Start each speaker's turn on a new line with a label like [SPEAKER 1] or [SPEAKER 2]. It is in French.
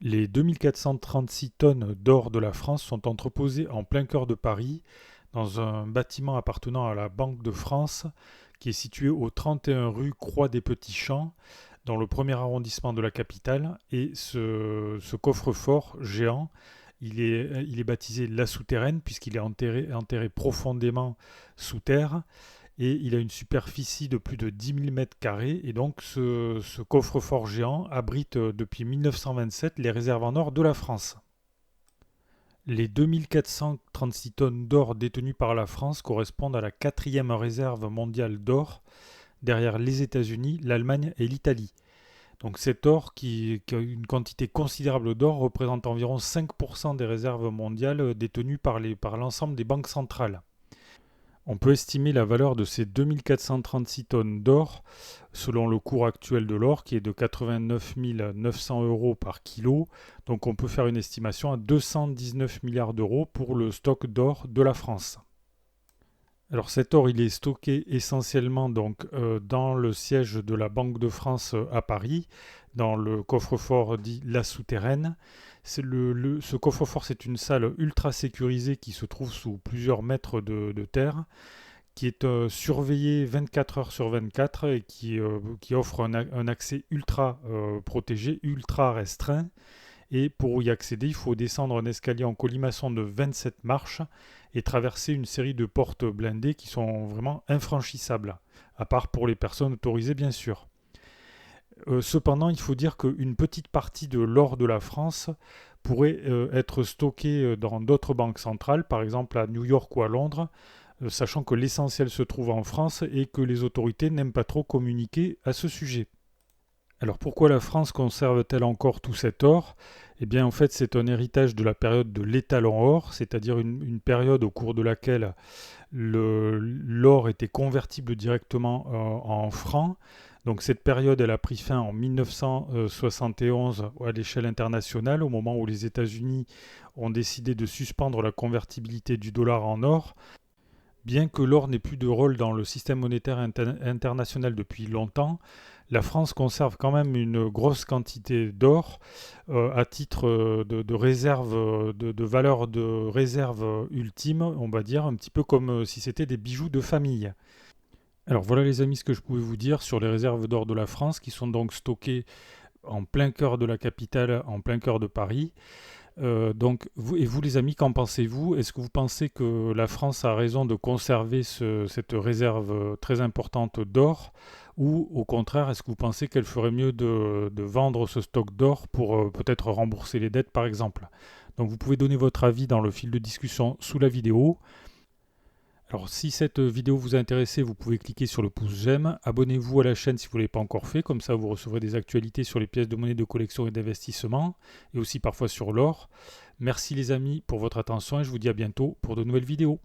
[SPEAKER 1] Les 2436 tonnes d'or de la France sont entreposées en plein cœur de Paris, dans un bâtiment appartenant à la Banque de France, qui est situé au 31 rue Croix des Petits Champs, dans le premier arrondissement de la capitale. Et ce coffre-fort géant, il est baptisé La Souterraine, puisqu'il est enterré profondément sous terre et il a une superficie de plus de 10 000 mètres carrés. Et donc ce coffre-fort géant abrite depuis 1927 les réserves en or de la France. Les 2436 tonnes d'or détenues par la France correspondent à la quatrième réserve mondiale d'or, derrière les États-Unis, l'Allemagne et l'Italie. Donc cet or, qui a une quantité considérable d'or, représente environ 5% des réserves mondiales détenues par l'ensemble des banques centrales. On peut estimer la valeur de ces 2436 tonnes d'or selon le cours actuel de l'or qui est de 89 900 euros par kilo. Donc on peut faire une estimation à 219 milliards d'euros pour le stock d'or de la France. Alors cet or, il est stocké essentiellement dans le siège de la Banque de France à Paris, dans le coffre-fort dit La Souterraine. Ce coffre-fort, c'est une salle ultra sécurisée qui se trouve sous plusieurs mètres de terre, qui est surveillée 24 heures sur 24 et qui offre un accès ultra protégé, ultra restreint. Et pour y accéder, il faut descendre un escalier en colimaçon de 27 marches et traverser une série de portes blindées qui sont vraiment infranchissables, à part pour les personnes autorisées bien sûr. Cependant, il faut dire qu'une petite partie de l'or de la France pourrait être stockée dans d'autres banques centrales, par exemple à New York ou à Londres, sachant que l'essentiel se trouve en France et que les autorités n'aiment pas trop communiquer à ce sujet. Alors pourquoi la France conserve-t-elle encore tout cet or? Eh bien en fait c'est un héritage de la période de l'étalon or, c'est-à-dire une période au cours de laquelle l'or était convertible directement en francs. Donc cette période elle a pris fin en 1971 à l'échelle internationale, au moment où les États-Unis ont décidé de suspendre la convertibilité du dollar en or. Bien que l'or n'ait plus de rôle dans le système monétaire international depuis longtemps, la France conserve quand même une grosse quantité d'or à titre de réserve, de valeur de réserve ultime, on va dire, un petit peu comme si c'était des bijoux de famille. Alors voilà les amis ce que je pouvais vous dire sur les réserves d'or de la France qui sont donc stockées en plein cœur de la capitale, en plein cœur de Paris. Vous les amis, qu'en pensez-vous? Est-ce que vous pensez que la France a raison de conserver cette réserve très importante d'or? Ou au contraire, est-ce que vous pensez qu'elle ferait mieux de vendre ce stock d'or pour peut-être rembourser les dettes par exemple? Donc vous pouvez donner votre avis dans le fil de discussion sous la vidéo. Alors si cette vidéo vous a intéressé, vous pouvez cliquer sur le pouce j'aime, abonnez-vous à la chaîne si vous ne l'avez pas encore fait, comme ça vous recevrez des actualités sur les pièces de monnaie de collection et d'investissement, et aussi parfois sur l'or. Merci les amis pour votre attention et je vous dis à bientôt pour de nouvelles vidéos.